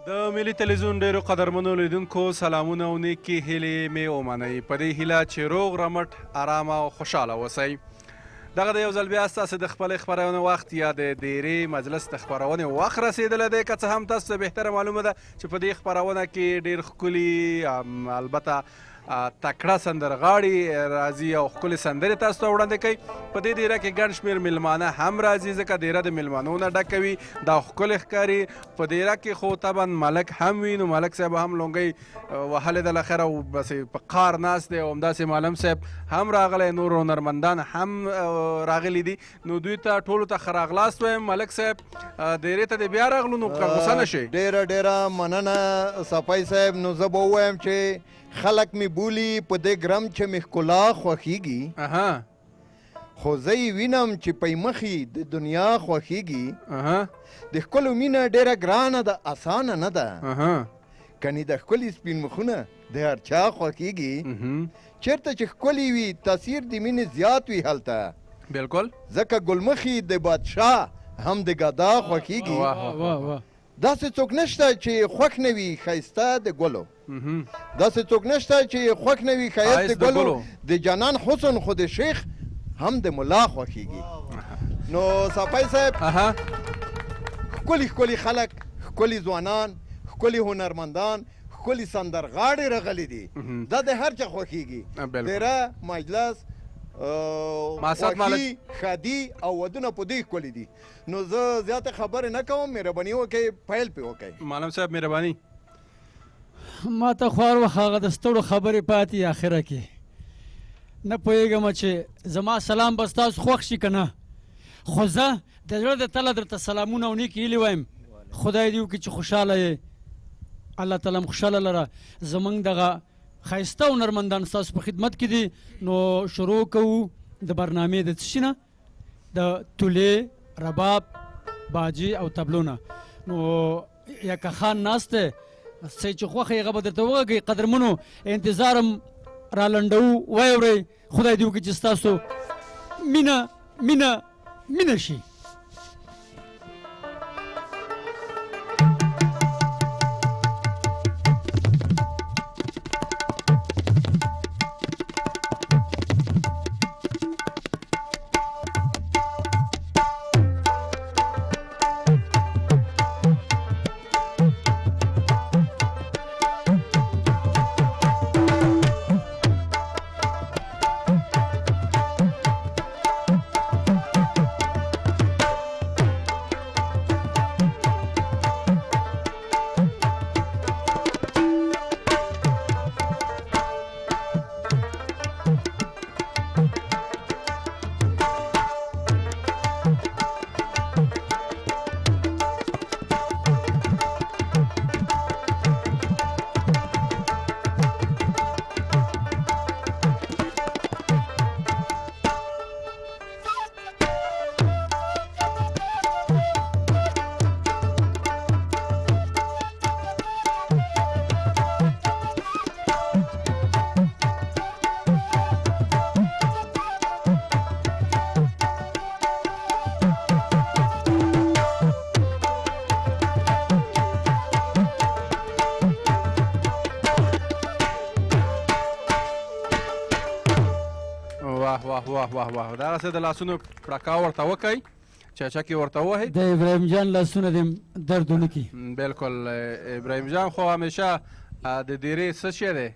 د ملي تلویزیون ډیرو قدرمنو لیدونکو سلامونه او نیکې هیلې مې ومنئ په دې هیله چې روغ رمټ ارامه او خوشحاله اوسئ دغه د یو ځل بیا ستاسې د خپلې خپرونې وخت یا د دیرې مجلس د خپرونې وخت رسېدلی دی که څه هم تاسو ته بهتره معلومه ده چې په دې خپرونه کې ډېر ښکلي البته تکړه سندرغاړي راځي او ښکلې سندرې تاسو ته وړاندې کوي په دې دیره کې ګڼ شمېر میلمانه هم راځي ځکه دیره د میلمانو نه ډکه وي دا ښکلې ښکاري په دیره کې خو طبعا ملک هم وي نو ملک صاحب هم لونګۍ وهلې ده لخره او بس په قار ناست دی او همداسې معلم صاحب هم راغلی نور هنرمندان هم راغلي دي نو دوی ته ټولو ته ښه راغلاست وایم ملک صاحب دیرې ته دې بیا راغلو نو غوسه نه شئ ډېره مننه صفای صاحب نو زه به ووایم چې خلک می بولی په دې ګرم چې می ښکلا خوښیږي خو زه یې وینم چې پی مخې د دنیا خوښیږي د ښکلو مینه ډېره ګرانه ده اسانه نه ده کنې د ښکلي سپین مخونه د هر چا خوښیږي چېرته چې ښکلي وي تاثیر د مینې زیات وي هلته بلکل ځکه ګلمخې د بادشاه هم د ګدا خوښیږي داسې څوک نشته چې خوښ نه وي ښایسته د ګلو داسې څوک نشته چې خوښ نه وي ښایست د ګلو د جانان حسن خو د شیخ هم د ملا خوښیږي نو صفای صاحب ښکلي ښکلي خلک ښکلي ځوانان ښکلي هنرمندان ښکلي سندرغاړي راغلي دي دا د هر چا خوښیږي دیره مجلس خوښي شادي او ودونه په دې ښکلي دي نو زه زیاته خبرې نه کوم مهرباني وکړئ پیل پې وکړئ معلم صاحب مهرباني ما ته خوار وخت هغه د ستړو خبرې پاتې اخره کې نه پوهېږم چې زما سلام به ستاسو خوښ شي که نه خو زه د زړه د تله درته سلامونه او نیکې هیلې وایم خدای دې وکړي چې خوشحاله یې الله تعالی هم خوشحاله لره زموږ دغه ښایسته هنرمندان ستاسو په خدمت کې دي نو شروع کوو د برنامې د څه شي نه د تولې رباب باجي او تبلو نه نو یکه خان ناست دی څه چې خوښه یې هغه به درته وغږوي قدرمنو انتظار هم را لنډوو ویې اورئ خدای دې وکړي چې ستاسو مینه مینه مینه شي واه دغسې د لاسونو پړکا ورته وکئ چاچکې ورته ووهئ د ابراهیم جان لاسونه دې درد ونه کړي بلکل ابراهیم جان خو همیشه د دیرې څه شی دی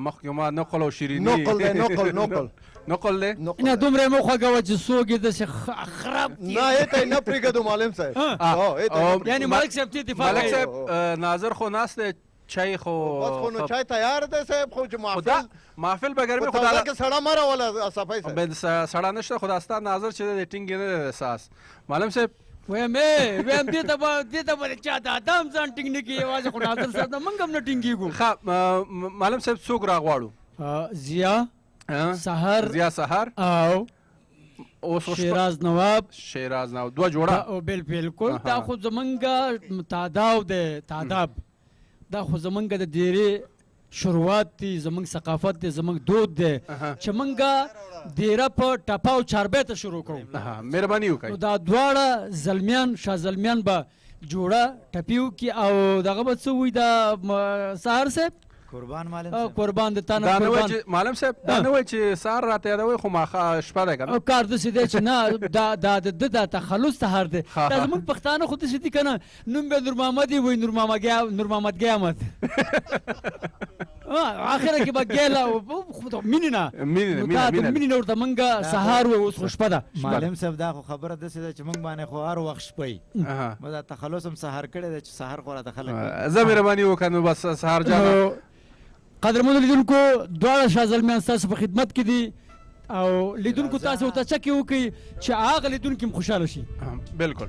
مخکې ما نقل او شیریني نقل دی نه دومره یې مه خوږوه چې څوک یې داسې خراب کړي نه هېته یې نه پرېږدو معلم صاحب یعنې ملک صاحب ته اتفاق ملک صاحب ناظر خو ناست دی چای خو بس خو نو چای تیار دی صاحب خو چې محفل به ګرمي په تازه کې سړه مه راوله صفای صاحب سړه نشته خو دا ستا ناظر چې دی ټینګ نه دی احساس معلم صاحب ویم دې ته به چا د ادم ځان ټینګ نه کړي یوازې خو ناظر صاحب نه موږ هم نه ټینګېږو ښه معلم صاحب څوک راغواړو ضیا سحر او شیراز نواب دوه جوړه بلکل دا خو زمونږ تعداب دا خو زمونږ د دیرې شروعات دي زمونږ ثقافت دی زمونږ دود دی چې مونږ دیره په ټپه او چاربۍ ته شروع کوو مهرباني وکړئ نو دا دواړه زلمیان شاه زلمیان به جوړه ټپي وکړي او دغه به څه وي دا سهار صاحب قربان مالم قربان د تا نه قربان معلم صاحب دا نه وایي چې سهار راته یادوي خو شپه ده که نه کار داسې دی چې نه دا د ده دا تخلص سهار دی دا زمونږ پښتانه خو داسې دي که نه نوم به نور محمد یې وایي نور محمد ګیامد اخره کې به ګیله مینې نه مینې نه ورته مونږ سهار وایو اوس خو شپه ده معلم صاحب دا خو خبره داسې ده چې مونږ باندې خو هر وخت شپه وي دا تخلص هم سهار کړی دی چې سهار خو راته خلک زه مهرباني وکړه نو بس سهار جانه قدرمنو لیدونکو دواړه شاه زلمیان ستاسو په خدمت کې دي او لیدونکو تاسو ورته چکې وکړئ چې هغه لیدونکي هم خوشحاله شي بالکل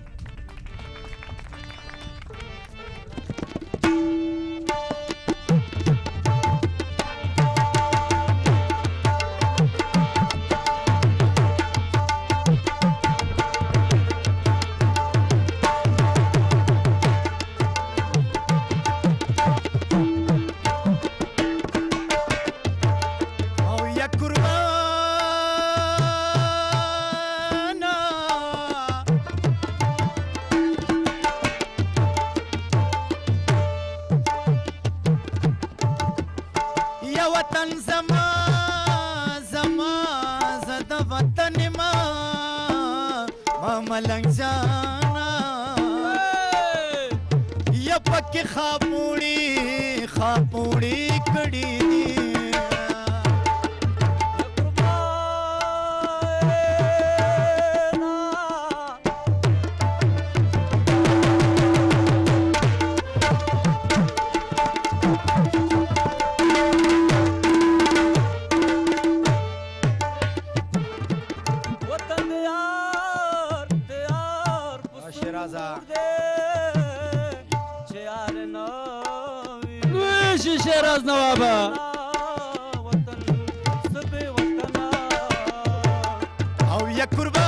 ملنګ جانا یا پکې خاپوړي کړي دي شیراز نوابه او یا قربانا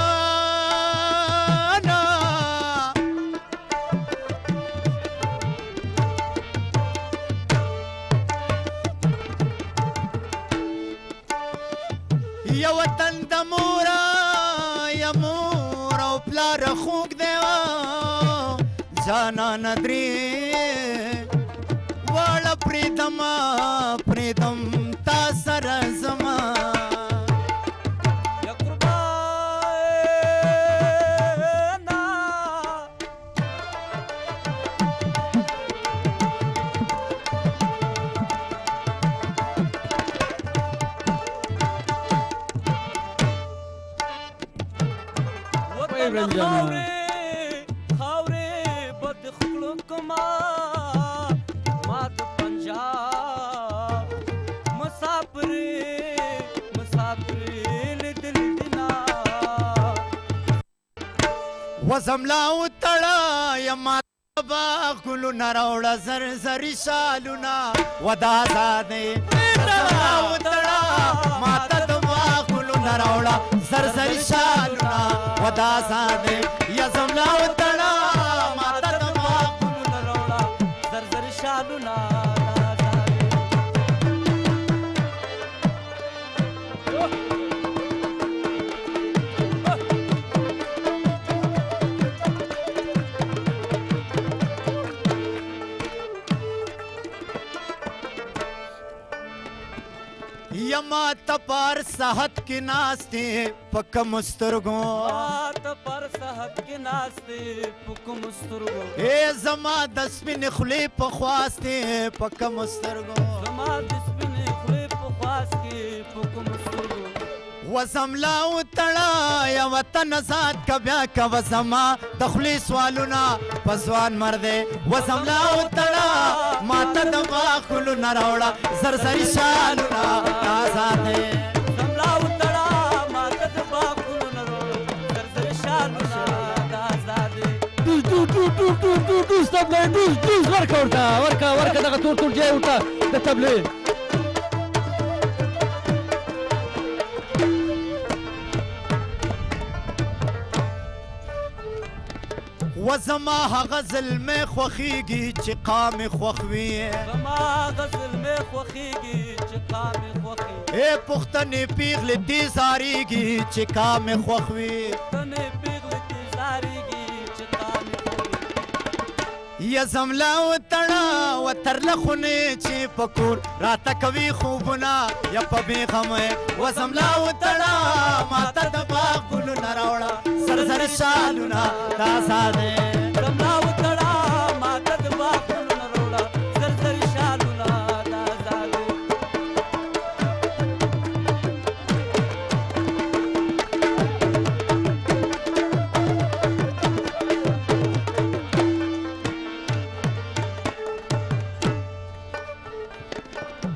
یا وطن د مورا یا مور او پلار خوږ دیوا جانا ندری واړه پریدم تا سره زما یا قربانا خاورې بد خلق کما وزملا وتړه یا ماته به ګلونه راوړه زرزري شالونه ودا آزادۍ وزملا وتړه ماته د به ګلونه راوړه زرزري شالونه ودا آزادۍ یا زملا وتړه ماته د به ګلونه راوړه زرزري شالونه یما تپار صحت کی ناستے پک مسترگو تپار صحت کی ناستے پک مسترگو اے زما دسمن خلی پخواستے پک مسترگو زما دسمن خلی پخواستے پک مسترگو وزملا وتړه یا وطن ذات کا بیا کا وزما دخلی سوالونا پسوان مرده وزملا وتړه ماته د باخلو نراوړه زرزري شالونا آزاده زملا وتړه ماته د باخلو نراوړه زرزري شالونا آزاده دوس تبلی دوس ورکه ورکه دغه تور جای ورته د تبلی وزما هغه زلمې خوښیږي چې قامې خوښ وي زما هغه زلمې خوښیږي چې قامې خوښ وي ای پښتنې پیغلې دې زارېږي چې قامې خوښ وي پښتنې پیغلې دې زارېږي چې قامې خوښ وي یزملا وتړه وتر لخونې چې پکور راته کوي خوبونه یا په بېغمه وزملا وتړه ماته د باغ ګلونه راوړه سر سر شالونه دا ساده زملا وتړه ماته د باغ ګلونه راوړه سر سر شالونه دا ساده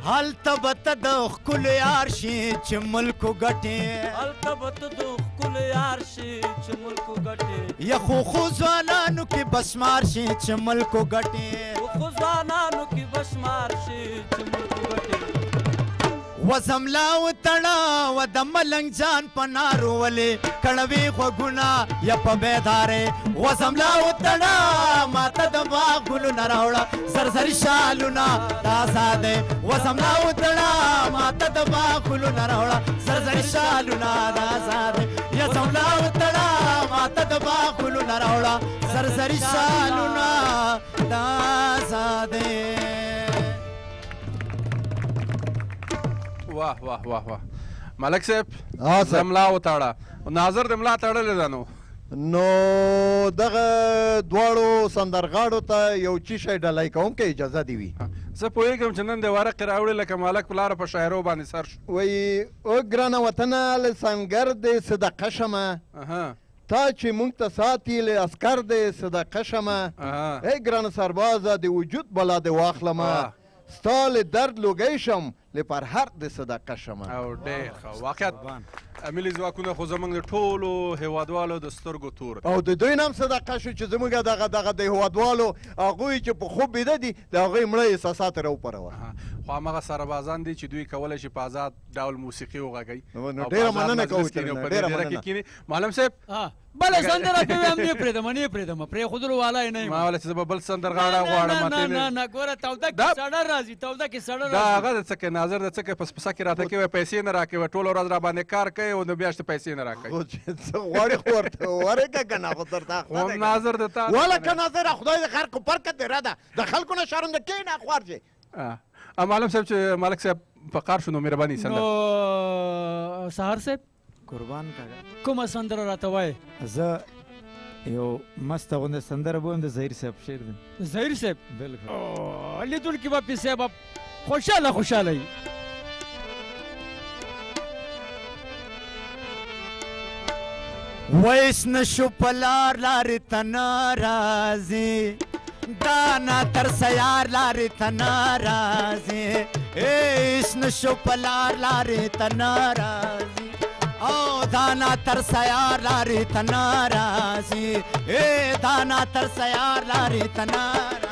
هلته به ته د ښکلو یار شي چې ملکو ګټې هلته به ته د ښکلو یار شي چې ملکو ګټې یخو خو ځوانانو کې بسمار شي چې ملکو ګټې خو ځوانانو کې بشمار شي چې ملکو ګټې وزملا وتړه و د ملنګ جان په نارو ولې کړوي غوږونه یا په بیدارې وزملا وتړه ماته د باغ ګلونه راوړه سرسري شالونه دا ساده وزملا وتړه ماته د باغ ګلونه راوړه سرسري شالونه دا ساده یا زملا وتړه ماته د باغ ګلونه راوړه سرسري شالونه دا ساده واه واه واه واه ملک صاحب زملا وتاړه ناظر د ملا تړلې ده نو دغه دواړو سندرغاړو ته یو چی شی ډالۍ کوونکی اجازه دې وي زه پوهېږم چې نن د ورقې راوړې لکه مالک په لاره په شاعرو باندې سر شو وایي او ګرانه وطنه له سنګر د صدقه شمه تا چې موږ ته ساتي له عسکر د صدقه شمه ای ګرانه سربازه د وجود بلا دې واخلمه ستا له درد لوګی شم له پرهر د صدقه شمه او ډېر ښه واقعیت ملي ځواکونه خو زموږ د ټولو هېوادوالو د سترګو تور او د دوی نه هم صدقه شو چې زموږ دغه د هېوادوالو هغوی چې په خوب بیده دي د هغوی مړه احساسات یې راوپروه خو همغه سربازان دي چې دوی کولی شي په آزاد ډول موسیقي وغږوي نو ډېره مننه کوو ډېره مننه معلم صاحب بله سندره کوي هم نه پرېږدم نه یې پرېږدم پرېښودلو والا یې نه یم ما ویله چې زه به بل سندرغاړه غواړم نه ګوره توده کې سړه راځي توده کې سړه راځي دا هغه د څه کوي ناظر د څه کوي پسپسه کې راته کوي پیسې نه راکوي ټوله ورځ را باندې کار کوي او د میاشتې پیسې نه راکوي خو چې څه غواړې خو ورته ورکړه که نه خو درته خو ناظر د تا واله که ناظره خدای د خیر کو برکت دې راده د خلکو نه شرمنده کښېنه خوار چې معلم صاحب چې ملک صاحب په کار شو نو مهرباني سندره نو سهار صاحب قربان کاکا کومه سندره راته وایې زه یو مسته غونډه سندره به هم د ظهیر صاحب شعر دی ظهیر صاحب بالکل لیدونکي به پسې به خوشحاله خوشحاله وي ویس نشو پلار لارې ته ناراضي دانا تر سیار لارې ته ناراضي ایس نشو پلار لارې ته ناراضي او دانا تر سیار لارې ته ناراضي ای دانا تر سیار لارې ته ناراضي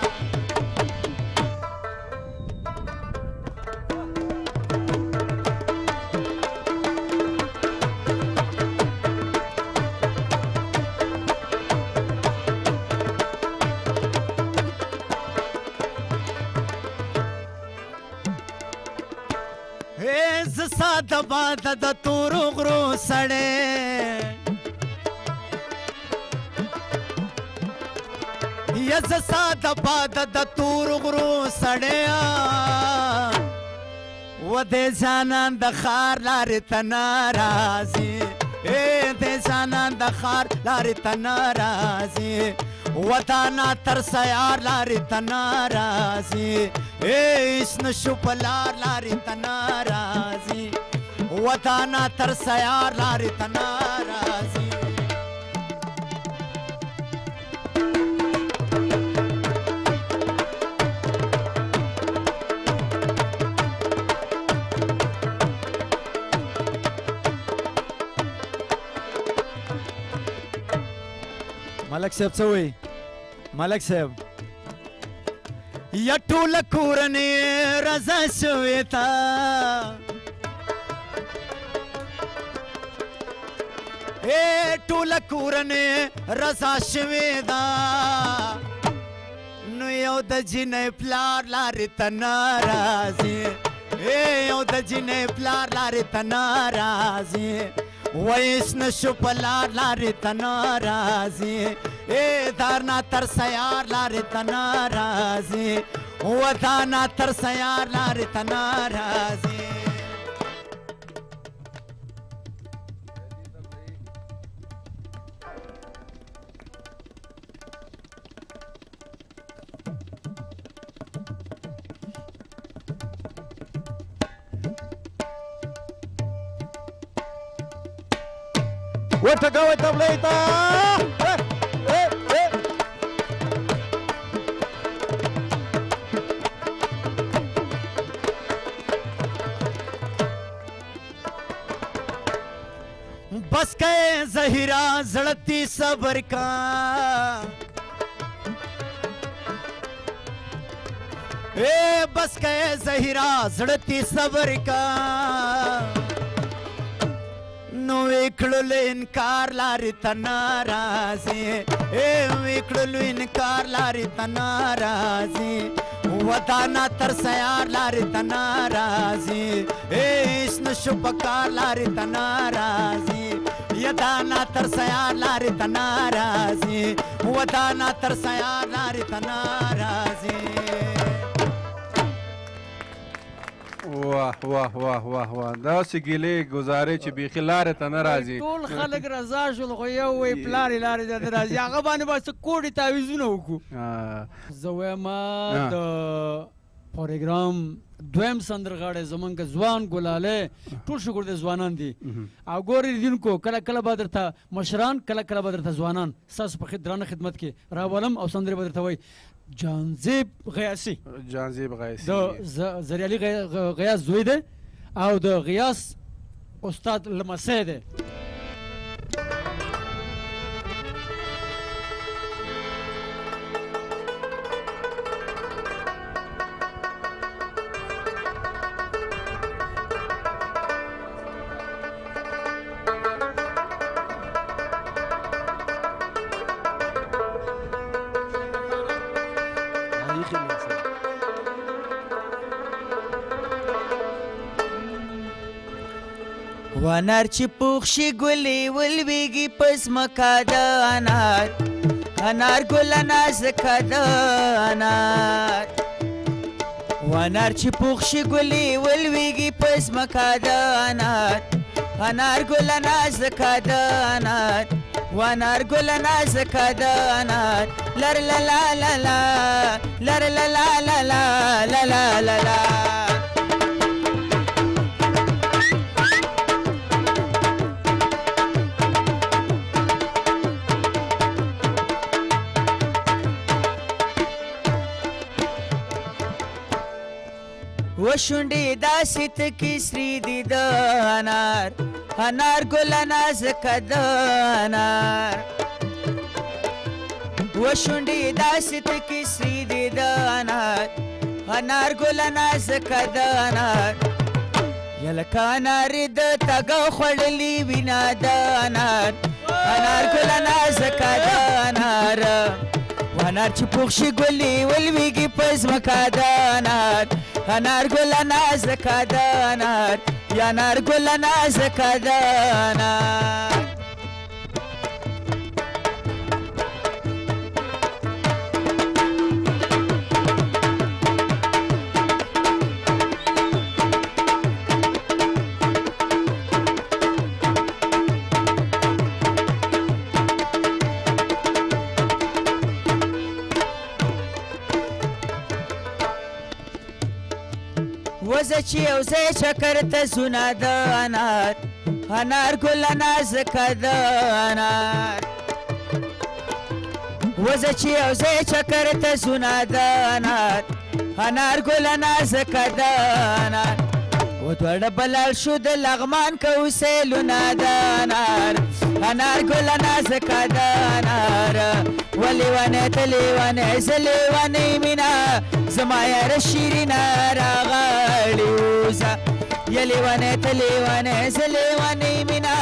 ساده باده د تورو غرو سړی یز ساده باده د تورو غرو سړی و دې جانان د ښار لارې ته ناراضي ای دې جانان د ښار لارې ته ناراضي ودانا تر سیار لارې ته ناراضي ایس نشو پلار لارې ته ناراضي ودانا تر سیار لارې ته ناراضي ملک صاحب څه وایي ملک صاحب یا ټوله کورنۍ رضا شوې تا ټوله کورنۍ رضا شوې ده نو یو د جینۍ پلار لارې ته ناراضي یو د جینۍ پلار لارې ته ناراضي ویس نشو پلار لاری تنارازی ای دارنا تر سیار لاری تنارازی و دانا تر سیار لاری تنارازی وټکوي تبلې ته बस गए जहीरा जड़ती सबर का ए बस गए जहीरा जड़ती सबर का नो इकड़ुल इनकार लारी तनाराजी ए इकड़ुल इनकार लारी तनाराजी वदाना तरसयार लारी तनाराजी ए इसने शुभकार लारी तनाराजी यदाना तरसयार लारी तनाराजी वदाना तरसयार लारी तनाराजी واه واه واه واه واه داسې ګیلې ګزارې چې بیخي لارې ته نه راځي ټول خلک رضا شول خو یو وایي پلارې لارې ته نه راځي هغه باندې به څه کوډې تعویضونه وکړو زه وایم د پروګرام دویم سندرغاړی زمونږ ځوان ګلالی ټول شکر د ځوانان دي او ګورې لیدونکو کله کله به درته مشران کله کله به درته ځوانان ستاسو په درانه خدمت کې راولم او سندرې به درته وایي جانزیب غیاسي جانزیب غیاسي د زریالي غیاس زوی دی او د غیاس استاد لمسی دی وانار چې پوخ شي ګلې ولویږي په ځمکه د انار انار ګله نازکه د انار وانار چې پوخ شي ګلې ولویږي په ځمکه د انار انار ګله نازکه د انار وانار ګله نازکه د انار لر لا لا لا لا لر لا لا لا لا لا لا لا لا وشونډې داسې تکې سرې دي د انار انار ګله نازکه د انار وشونډې داسې تکې سرې دي د انار انار ګله نازکه د انار یا لکه انارې د تګو خوړلې وینه د انار انار ګله نازکه د انار وانار چې پوخ شي ګلې ولویږي په ځمکه د انار انار ګله نازکه د انار یا انار ګله نازکه د انار وزه چې یو ځای چکر ته زونه د انار انار ګله نازکه د انار وزه چې یو ځای چکر ته زونه د انار انار ګله نازکه د انار ودواړه بلال شو د لغمان کو سیلونه د انار انار ګله نازکه د انار ولې ونې ته لیونې زه لیونې مینه زما یاره شیرینه راغلې اوسه یا لیونې ته لیونې زه لیونې مینه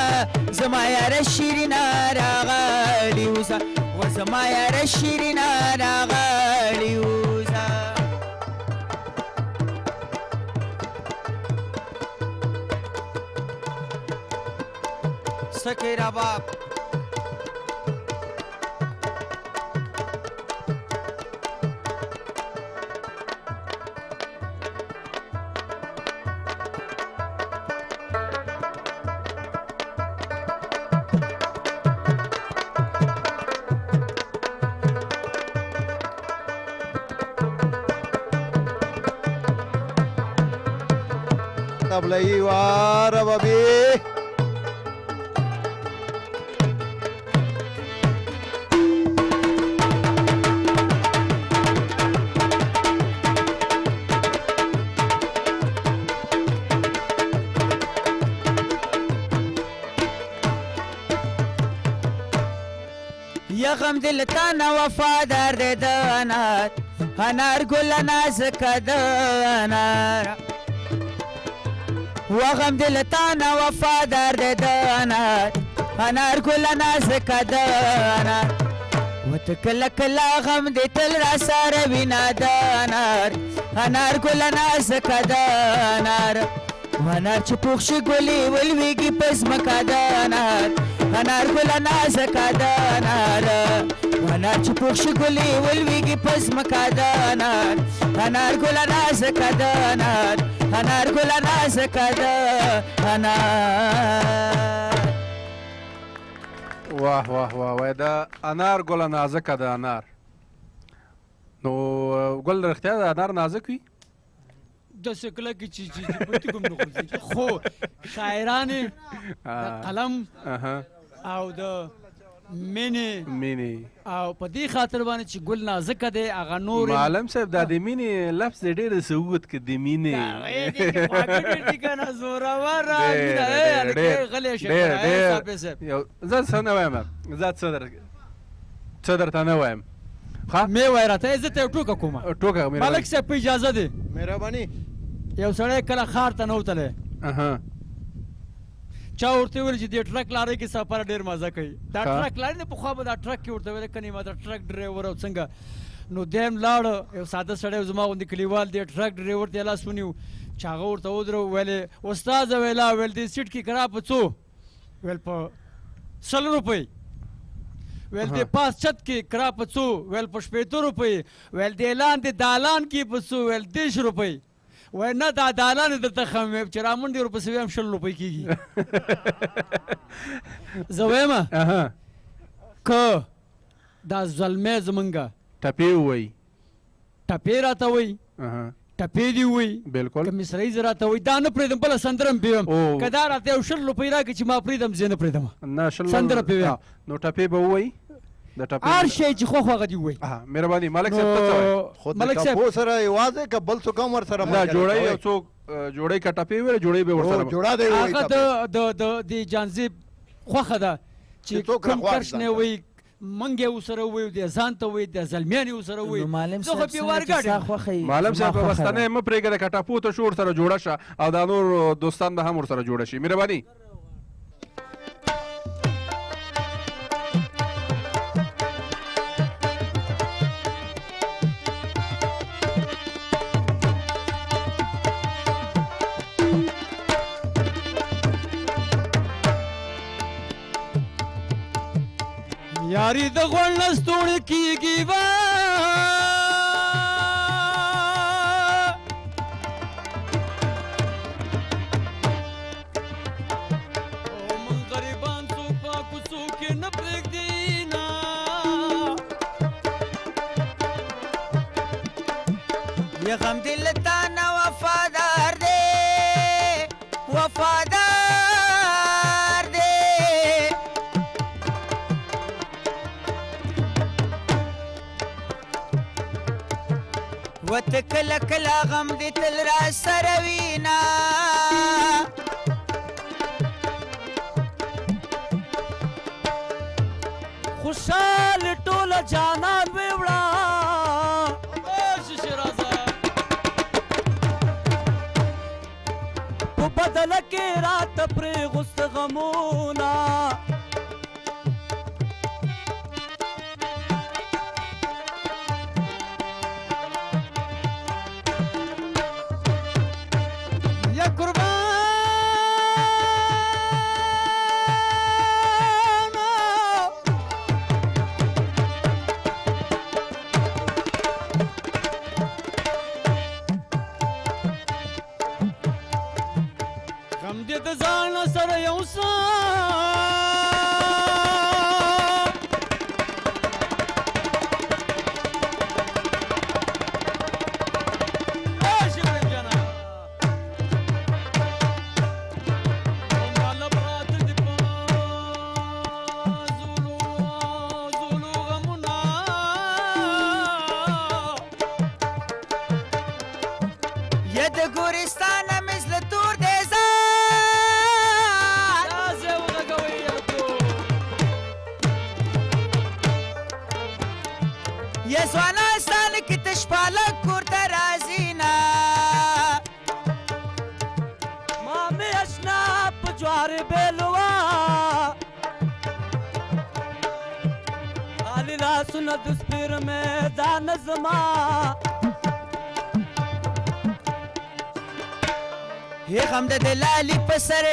زما یاره شیرینه راغلې اوسه و زما یاره شیرینه راغلې اوسه سکی رباب طبلایی و ربابی یغم دلتانا وفادار دی د انار ګل نازکه د انار وغم دلتانا وفادار دی د انار ګل نازکه د انار وته کله کله غم دی تل را سره وینا د انار ګل نازکه د انار وانار چې پوخ شي ګلې ولویږي په ځمکه د انار ګل نازکه د وانار چې پوخ شي ګلې ولویږي په ځمکه د انار ګل نازکه د انار ګل نازکه د واه واه واه وای دا انار ګل نازکه د انار نو ګل رښتیا د انار نازک وي داسې کله کې چې پټي کوم نه غورځي خو شاعران د قلم او د مینې او په دې خاطر باندې چې ګل نازکه دی هغه نور معلم صاحب دا د مینې لفظ ډېر سعود کې د مینې کنه زورور غلی شه زه څه نه وایم زه څه درته نه وایم مې وای راته زه ته ټوکه کومه ملک صاحب په اجازه دی مهرباني یو سړی کله ښار ته نه وتلی چا ورته ویل چې دې ټرک لارۍ کې سفر ډېر مزه کوي دا ټرک لارۍ نه پخوا به دا ټرک کې ورته ویل کنې ما دا ټرک ډرایور او څنګه نو دی هم لاړه یو ساده سړی زما غوندې کلیوال دی ټرک ډرایور ته یې لاس ونیو چې هغه ورته ودرو ویلې استاده ویلا ویل دې سیټ کې کرا په څو ویل په 100 روپۍ ویل دې پاس چت کې کرا په څو ویل په 80 روپۍ ویل دې لاندې دالان کې په څو ویل 10 روپۍ وای نه دا دالان درته ښه ویم چې رامنډې ورپسې ویم 100 روپۍ کېږي زه وایم که دا زلمی زمونږه ټپې ووایي ټپې راته وایي ټپې دې وایي بالکل که مصرۍ زه راته وایي دا نه پرېږدم بله سندره هم پېویم که دا راته یو 100 روپۍ راکړي چې ما پرېږدم زه نه پرېږدم نه سندره پېویم نو ټپې به ووایي هر شی چې خوښ هغه دې ووایي مهرباني ملک صاحب ته څه وایي خو د ټپو سره یوازې که بل څوک هم ورسره دا جوړی یو څوک جوړی که ټپې ویل جوړی به ورسره جوړه دی هغه د جانزیب خوښه ده چې کوم کرش نه وایي منګ یې ورسره وایي د ځان ته وایي د زلمیان یې ورسره وایي زه خو پې وارګاډی معلم صاحب په وسطنۍ مه پرېږده که ټپو ته شو ورسره جوړه شه او دا نور دوستان به هم ورسره جوړه شي مهرباني یاری د غوړ لستوڼ کېږي به موږ غریبان څوک په کوڅو کې نه پرېږدي نه یغم دل تا نه وفادار دی وفادار دی وته کله کله غم دې تل را سره وینا خوشحال ټوله جانان وې وړه په بدله کې راته پرېغوست غمونه د ګورستانه مثل تور دی ځان یا ځوانان ستان کې تش پالک کور ته راځي نه مامې اشنا په جوارې بیلوا خالي لاسونه د سپیر میدان زما هی غم د دلالي په سر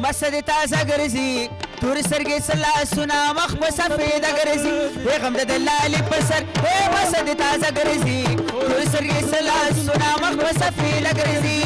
مسه د تازه ګرځي تورې سترګې څه لاسونه مخ په سفیده ګرځي هی غم د دلالي په سر هی مسه د تازه ګرځي تورې سترګې څه لاسونه مخ په سفیده ګرځي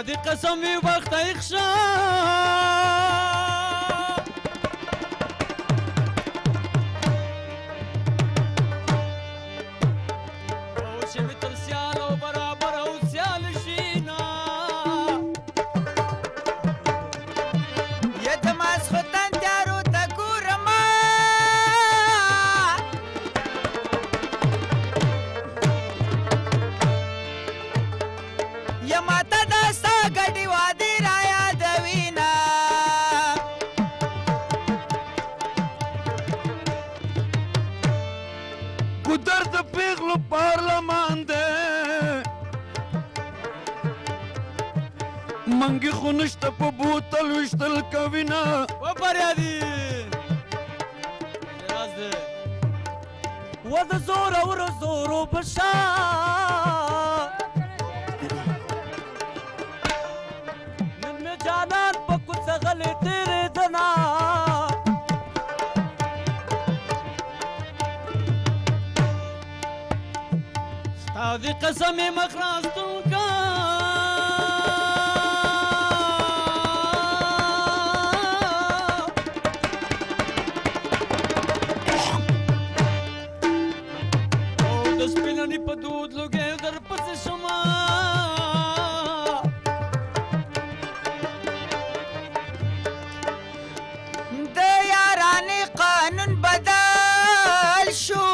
د قسم وي وخت ایښه او چې مې تر سیال او برابر او سیال شي نه یا د ماسخوتن تیارو ته ګورمه یا ماته دا ستا ګډې وعدې رایادوي نه ګودر د پیغلو پارلمان دی منګي خو نشته په بوتل ویشتل کوي نه و فریادي راز دی و د زور اور زورو بشا نن مې جانان په کوڅه غلې تېرېدنه ستا د قسم یې مخ راستون کا په دود لوګي در پسې شما د یارانې قانون بدل شو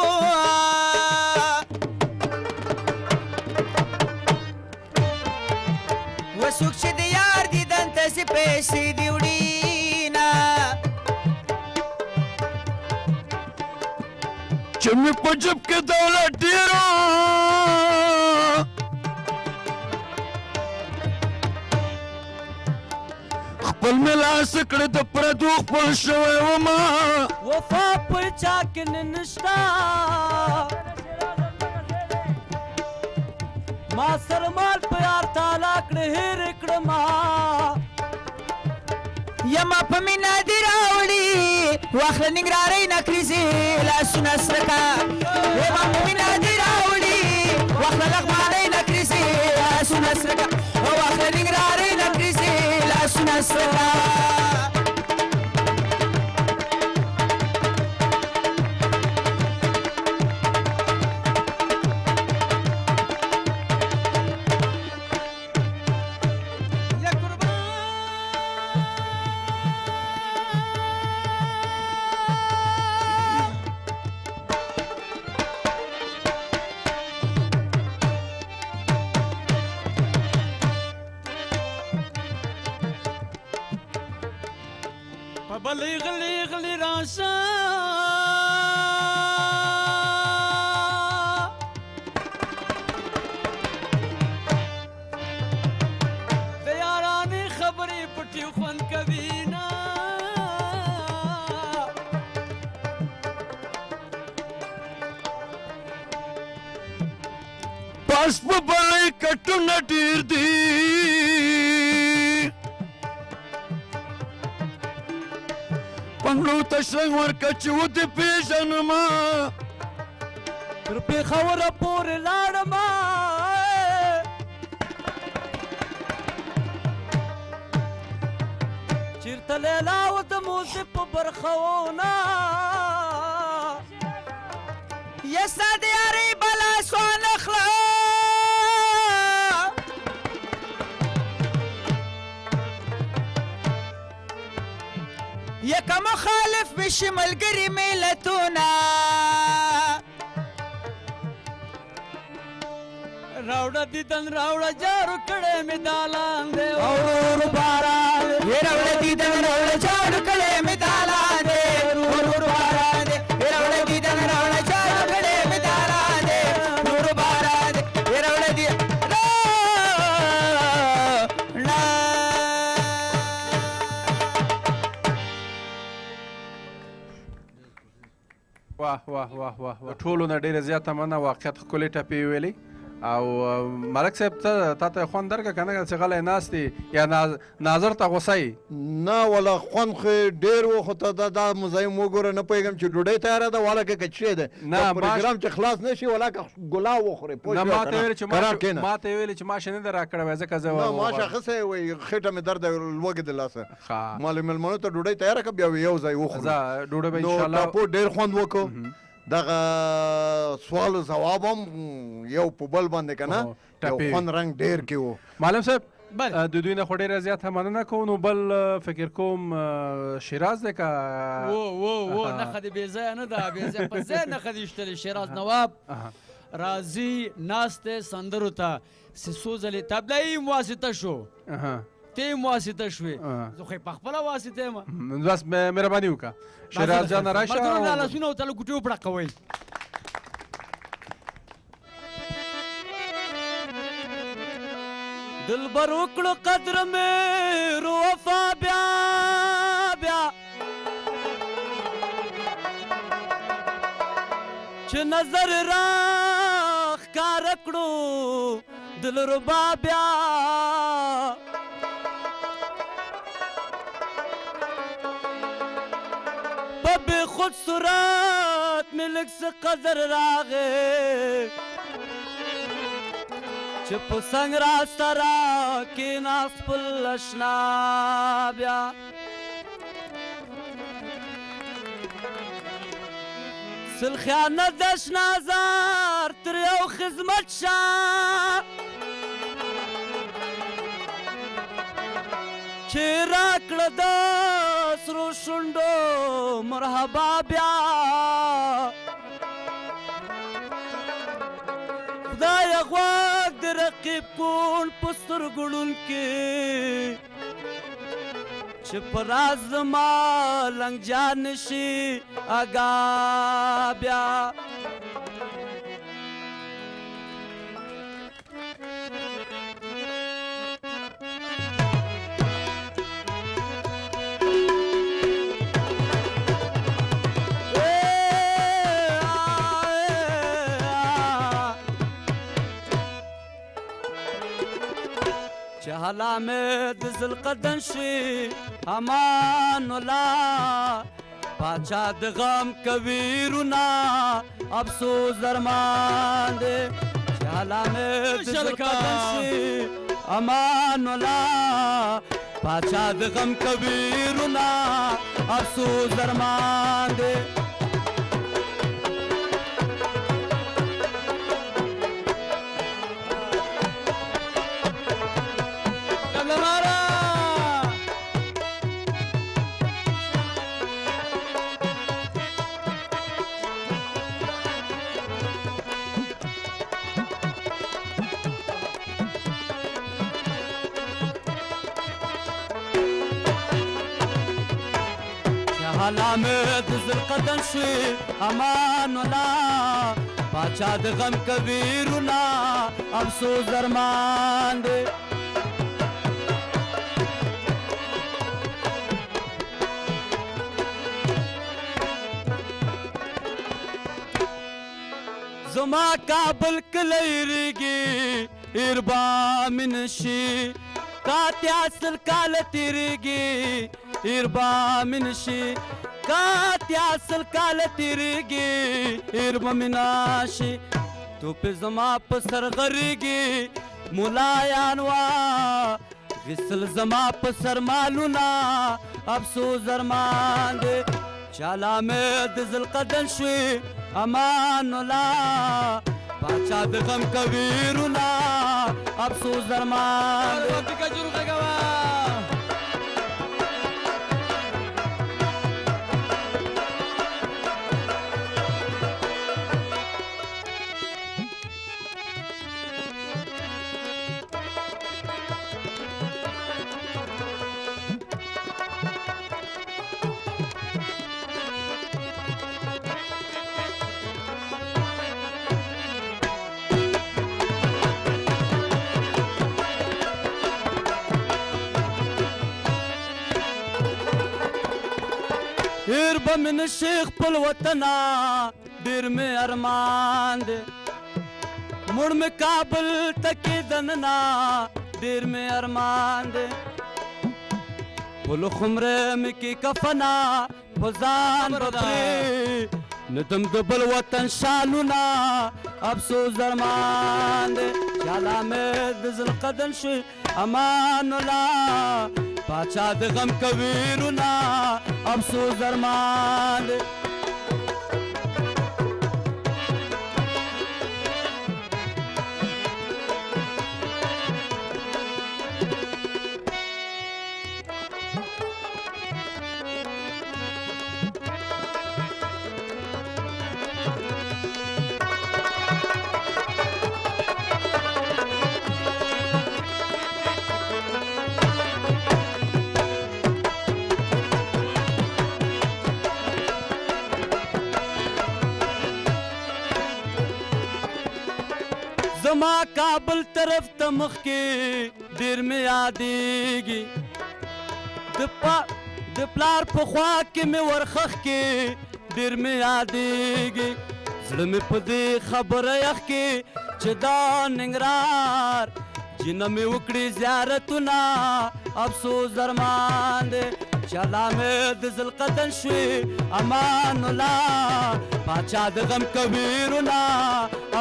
وڅوک چې د یار دیدن ته سې پیسې دي وړي نه چې مې په جب کې دولت ډېرو خپل مې لاس کړه د پردو خپل شوی ومه وفا په چا کې نه نشته ما سره مال په یار تعالی کړه هېر کړما یما په مینا دې راوړي واخله ننګرهارۍ نکریزې لاسونه سره کا یما په مینا دې راوړي واخله لغمانۍ نکریزې لاسونه سره کا واخله ننګرهارۍ نکریزې لاسونه سره کا بلې غلې غلې راشه د یارانې خبرې پټې خوند کوي نه پاس په بلې کټونه ډېر دي پنګړو ته شرنګ ورکه چې ودې پېژنمه تر پېښوره پورې لاړمه چېرته لیلا و د موسیق په برخونه یا ستا د یارۍ بلا سوال اخله یکه مخالف بشي ملګري ملتونه راوړه دیدن راوړه جارو کړی مې دا لاندې ورور باران راوړه دیدن راوړه جارو کړی مې دا لاندې ورور باران راوړه دیدن راوړه جارو کړی مې دا لاندې ورور باران راوړه دی واه واه واه واه ټولو نه ډېره زیاته مننه واقعیت ښکلې ټپې ویلې او ملک صاحب تا ته خوند درکړه که نه چې غلی ناست یا ناظر ته غوسه یې نه ولا خوند خو ډېر و خو ته دا مزایم وګوره نه پوهېږم چې ډوډۍ تیاره ده والا که څه ده نه پروګرام چې خلاص نه شي ولا که ګلا وخورې نه ما ته ویلې چې ماشه نه ده راکړی وی ځکه زه نه ماشه ښه څه وایي خېټه مې درد لوږې د لاسه ما له مېلمنو ته ډوډۍ تیاره کړه بیا یو ځای وخورو ډوډۍ به نو ټاپو ډېر خوند وکړو دغه سوال و ځواب هم یو په بل باندې که نه یو خوند رنګ ډېر کې و معلم صاحب د دوی نه خو ډېره زیاته مننه کوو نو بل فکر کوم شیراز دی که و نښه دې بې ځایه نه ده بې ځایه په ځای نښه دې ایښتلې شیراز نواب راځي ناست دی سندرو ته څو ځلې طبلایي واسطه شو ته واسطه شوې زه خو یې پخپله واسطه یم بس مهرباني وکړه شیراز جانه راشه ملګرو نه لاسونه ورته له ګوتې وپړقوئ دلبر وکړو قدر مې رو وفا بیا بیا چې نظر را ښکاره کړو دلربا بیا په بې خود صورت مې لږ څه قدر راغی چې په څنګ راسته را کېناست خپل اشنا بیا سل خیانت د اشنا زار تر یو خدمت شه چې راکړه د سرو شونډو مرحبا بیا خدایه غوږ د رقیب کون په سترګو ړوند کې چې په راز زما لنګجان نشي اګا بیا چې حالا مې د ذوالقدن شي امان الله پاچا د غم کویرونه افسوس درمان دی چې حالا مې د ذوالقدن شي امان الله پاچا د غم کویرونه افسوس درمان دی حالا مې د ذوالقدن شي امان الله پاچا د غم کویرونه افسوس درمان دی زما کابل کلی ریږي ایربا مې نشي تا اتیا سل کاله تېرېږي ایربا مې نشي کاتیا سل کال تیریږي هیر به مې ناشي تو پې زما په سر غریږي ملایان وا غسل زما په سر مالونه افسوس ارمان دی چالا مې د ذوالقدن شوي امان الله باچا د غم کویرونه افسوس درمان هیر به مې نشي خپل وطنه ډېر مې ارمان دی مړ مې کابل ته کېدننه ډېر مې ارمان دی پلو خمره مې کې کفنه په ځان به پرې ندم د بل وطن شالونه افسوس درمان دی چالا مې د ذوالقدن شي امان الله باچا د غم کویرونه افسوس درمان دی زما کابل طرف ته مخکې ډېر مې یادېږي د پلار په خوا کې مې ورخښ کې ډېر مې یادېږي زړه مې په دې خبره یخ کې چې دا ننګرهار جنه مې وکړي زیارتونه افسوس درمان دی چالا مې د ذوالقدن شوي امان الله باچا د غم کویرونه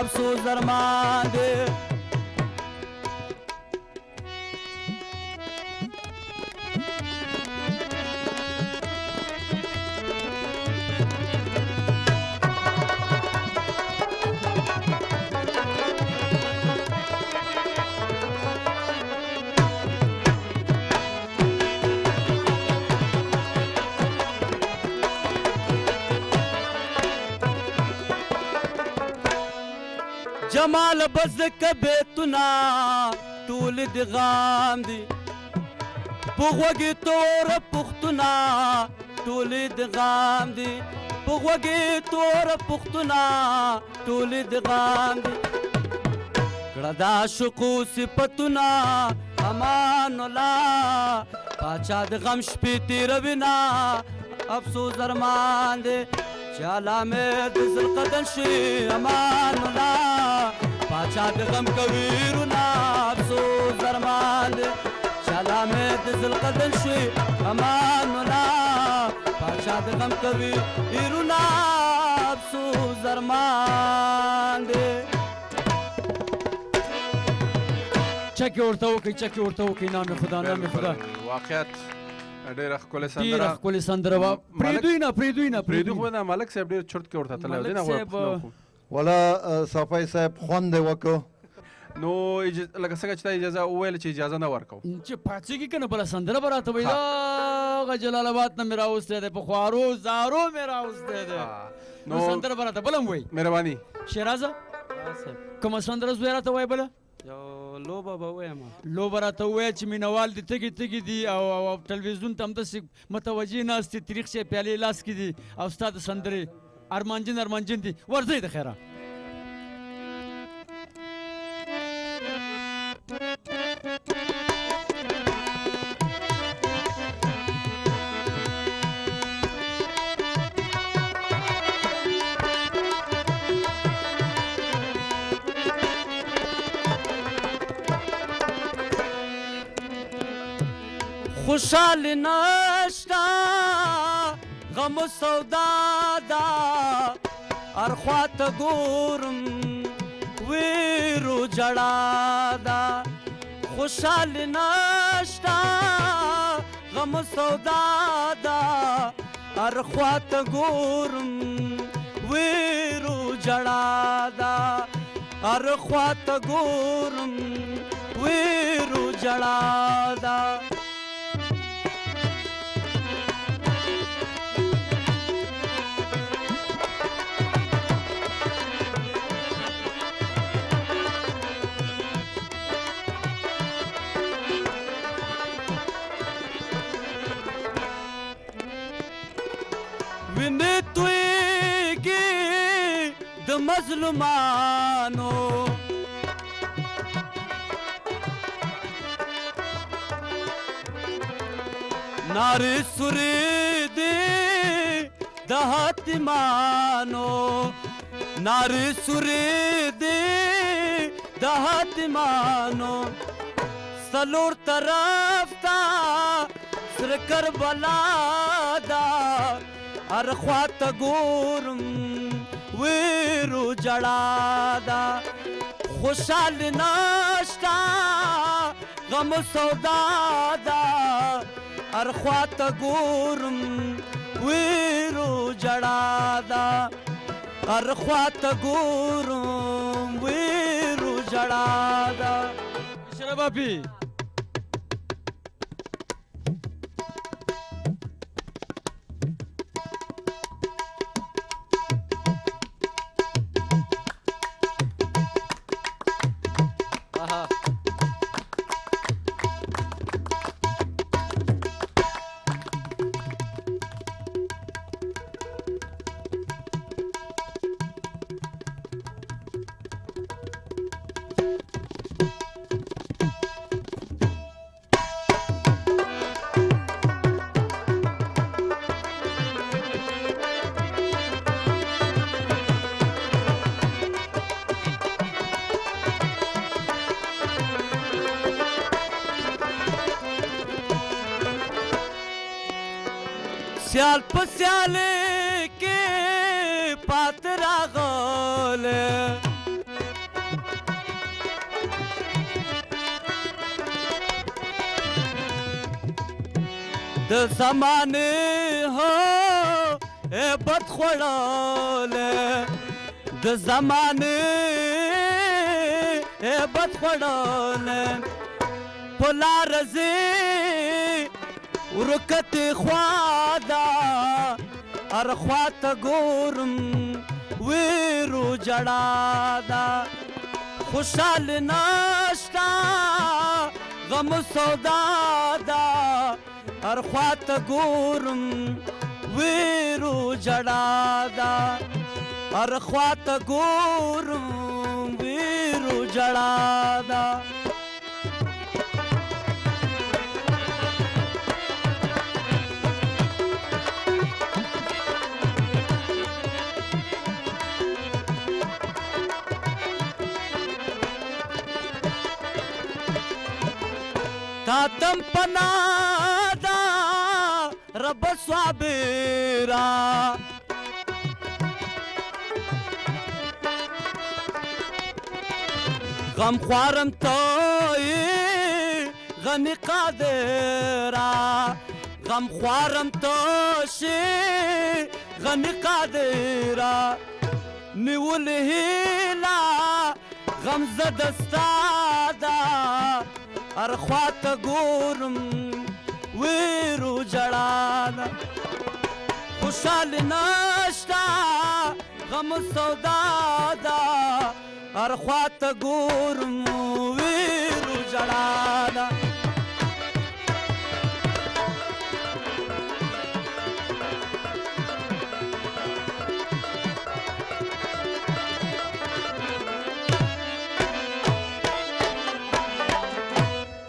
افسوس درمان دی جمال بزک بیتنا ټول د غام دي پغوږی تور پختنا ټول د غام دي پغوږی تور پختنا ټول د غام دي کړه دا شقو صفتنا امان الله باچا د غم شپې تیروینا افسوس درمان دی چالا مې د ذوالقدن شي امان الله باچا د غم کویرونه افسوس درمان دی چالا مې د ذوالقدن شي امان الله باچا د غم کویرونه افسوس درمان دی چکې ورته وکړئ چکې ورته وکړئ نام خدا نام خدا واقعیت ډېره ښکلې سندره ډېره ښکلې سندره وه پرېږدوی نه پرېږدو خو نه ملک صاحب ډېر چرت کې ورته تللی دی نه ولا صفای صاحب خوند یې وکړو نو لکه څنګه چې تا اجازه وویل چې اجازه نه ورکوو چې پاڅېږي که نه بله سندره به راته وایي دغه جلال آباد نه مې راوستی دی په خوارو زارو مې راوستی دی نو سندره به راته بله هم وایي مهرباني شیرازه کومه سندره زوی راته وایي بله یو لوبه به ووایم لوبه راته ووایه چې مینهوال دي تږي تږي دي او ټلویزیون ته همداسې متوجه ناست دي تریخ شی پیالې لاس کې دي او ستا د سندرې ارمانجن دي ورځئ د خیره خوشحال نشتا غم و سودا دا هر خواته ګورم ویرو جړا دا خوشحالي نشته غم و سودا دا هر خواته ګورم ویرو جړا دا هر خواته ګورم ویرو جړا دا وینې تویږي د مظلومانو نارې سورې دي د حاتمانو نارې سورې دي د حاتمانو څلور طرف ته سره کربلا دا هر خواته ګورم ویرو جړا دا خوشحالي نشته غم و سودا دا هر خواته ګورم ویرو جړا دا هر خواته ګورم ویرو جړا دا شربابي سیال په سیالې کې پات راغله د زمانې هو بد خوړله د زمانې بد خوړله په لاره ځې ورکت خوادا هر خواته ګورم ویرو جړا دا خوشحالي نشته غم و سودا دا هر خواته ګورم ویرو جړا دا هر خواته ګورم ویرو جړا دا تاتم پنادا رب صابرا غم خوارم توي غني قادرا غم خوارم توشي غني قادرا نيول هيلا غم زد استادا هر خواته ګورم ویرو جړا دا خوشحالي نشته غم و سودا دا هر خواته ګورم ویرو جړا دا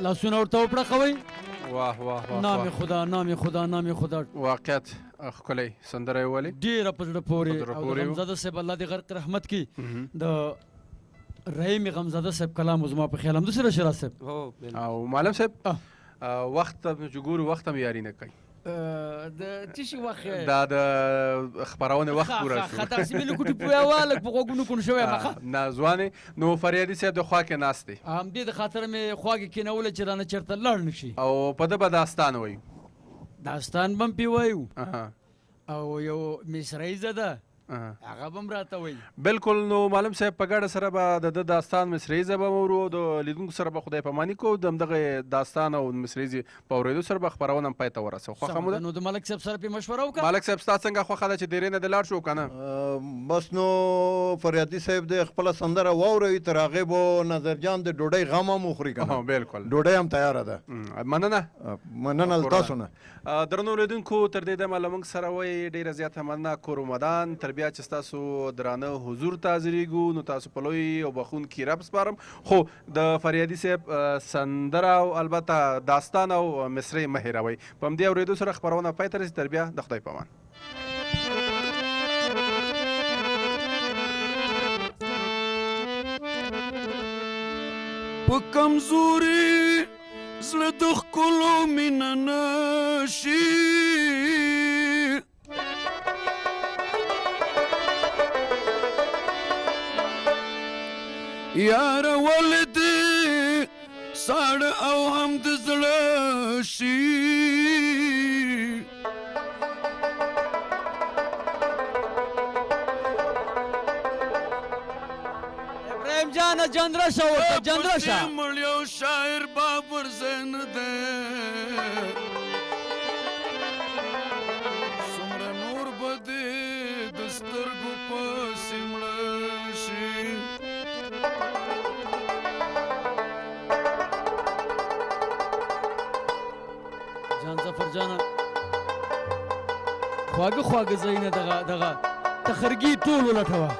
لاسونه ورته وپړقوئ. واه واه واه نام خدا نام خدا نام خدا. واقعیت ښکلی سندره یې ولې ډېره په زړه پورې او د غمزاده صاحب الله دې غرق رحمت کړي. د رحیم غمزاده صاحب کلام زما په خیال همداسې راشد صاحب او معلم صاحب وخت چې ګورو وخت هم یاري نه کوي. د څه شي وخت دا د خپرونې وخت پوره شو داسې مې لکوټې پویه لږ په غوږونو کوڼ شوی یم نه ځوانې نو فریادي صاحب د خوا کې ناست دی همدې د خاطر مې خوا کې کېنوله چې رانه چېرته لاړ نه شي او په ده به داستان وایو داستان به هم پې وایو او یو مصریزه ده هغه به هم راته وایي بلکل نو معلم صاحب په ګډه سره به د ده داستان مصریزه به مورو او د لیدونکو سره به خدای پاماني کوو د همدغه داستان او مصریزې په اورېدو سره به خپرونه هم پای ته ورسوو خوښه مو ده نو د ملک صاحب سره پې مشوره وکړه ملک صاحب ستا څنګه خوښه ده چې ډېرې نه د لاړ شو که نه بس نو فریادي صاحب د خپله سندره واوروي تر هغې به نظرجان د ډوډۍ غم هم وخوري که نه بلکل ډوډۍ هم تیاره ده مننه له تاسو نه درنو اورېدونکو تر دې دمه له موږ سره وایي ډېره زیاته مننه کورمدان تر بیا چې ستاسو درانه حضور ته حاضرېږو نو تاسو په لوی او بخونکي رب سپارم خو د فریادي صاحب سندره او البته داستان او مصرۍ مه هېروئ په همدې اورېدو سره خپرونه پای ته رسي تر بیا د خدای په امان په کمزوري زړه د ښکلو مینه نشي یاره ولې دې ساړه او هم د زړه شي ابراهیم جانه جندرشه ورته جندرشه مړ یو شاعر بابر زین دی څومره نور به دې د سترګو پسې مړه شي جان ظفر جانه خواږه خواږه ځایونه دغه تخرګي ټول ولټوه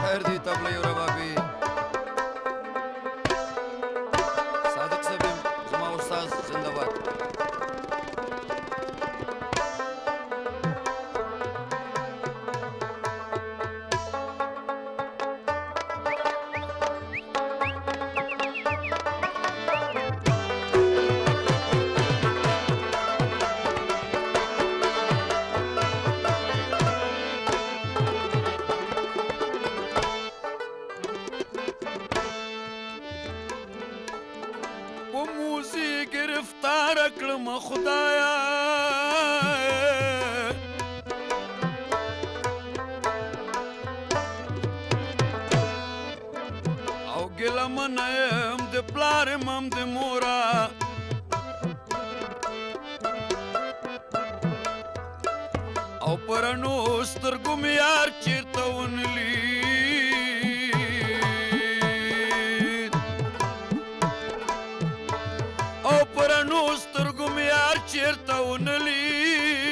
خیر دی طبله یو ربابي صادق صاحب زما استاد زنده باد خدایا او ګله منم د پلار مم د مورا او پرنو سترګو مې یار چیرته ونلید او پرنو سترګو مې یار چیرته ونلید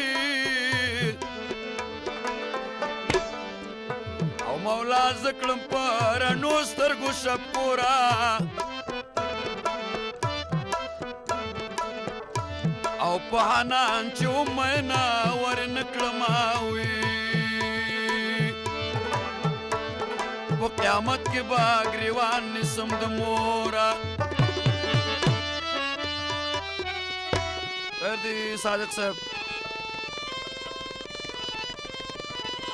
او مولا زه کړم پرنو سترګو شپورا او په حنان چې ومینا ورنکړم اوي په قیامت کې به ګریوان نیسم د مورا دی صادق صاحب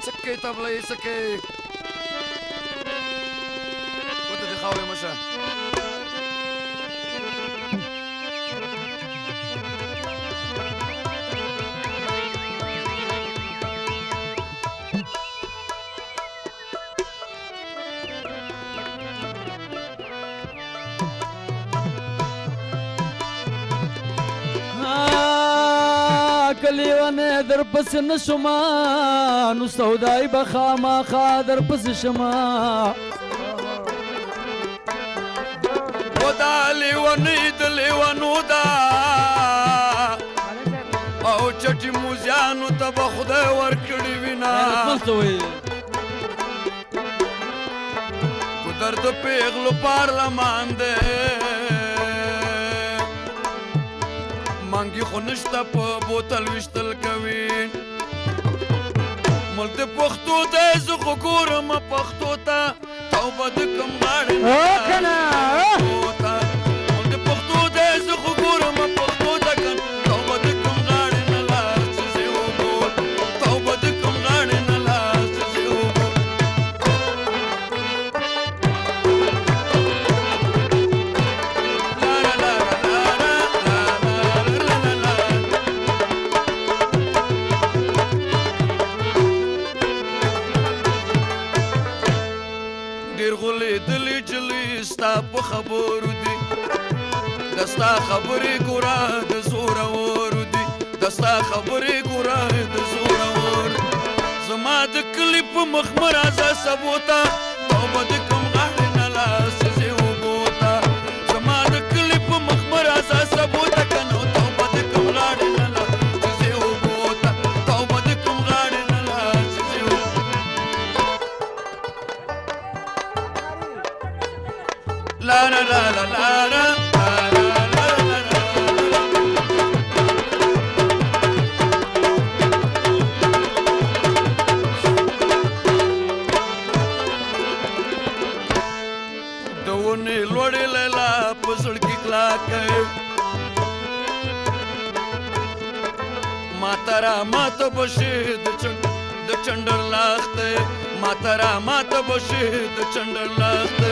سکه طبله یې سکه وته د خاورې مشه لیوانه در پس نشما نو سودای بخامخا در پس شما و دا لیوانی د لیوانو دا او چټي موزیانو ته به خدای ورکړي وینا ګودر د پیغلو پارلمان دی مانګي خو نشته په بوتل ویشتل کوي ملک د پښتو دی زه خو ګورم پښتو ته توبه د کم غاړې ملک د پښتو دی زه خو ګورم پښتو ته توبه د کم غاړې نه لاس چې وګور توبه د کم غاړې نه لاس چې وګور ستا په خبرو دي دستا خبرې ګوره د زورورو دي دستا خبرې ګوره د زورور زما د کلي په مخ مه راځه سبوته توبه د کوم غاړې نه لاس چې وبوته زما د کلي په مخ مه راځه سبوته که نو توبه د کوم غاړې نه لاس چې وبوته توبه د کوم غاړې نه لاس چې La la la la la la دونې لوړې لیلا په زړګي کلاکه ماته را ماته بشي د چنډر لاخته ماته را ماته بشي د چنډر لاخته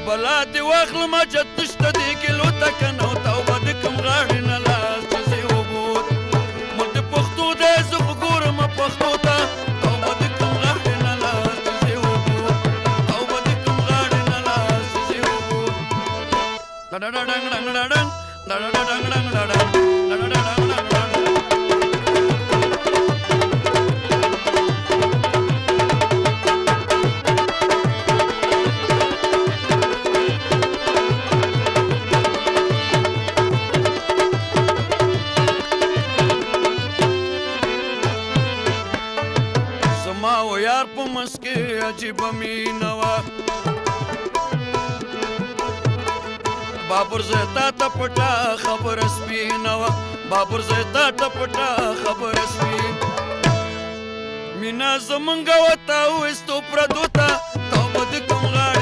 بلا دې واخلم جت نشته دې کیلو ته که نو توبه د کوم غاړې نه لاس چې وبوت ملک د پښتو دی زه خو ګورم پښتو ته توبه د کوم غاړې نه لاس چې وبوت توبه د کوم غاړې نه لاس چې وبوت ډډډډنګ ډنګ ډډنګ ډډډډنګ ډنګ ډډنګ ډډډډنګ زما و یار په منځ کې عجیبه مینه وه بابر زه تا ته پټه خبره سپینه وه بابر زه تا ته پټه خبره سپین مینا زمونږ وته وستو پردو ته توبه د کوم غاړه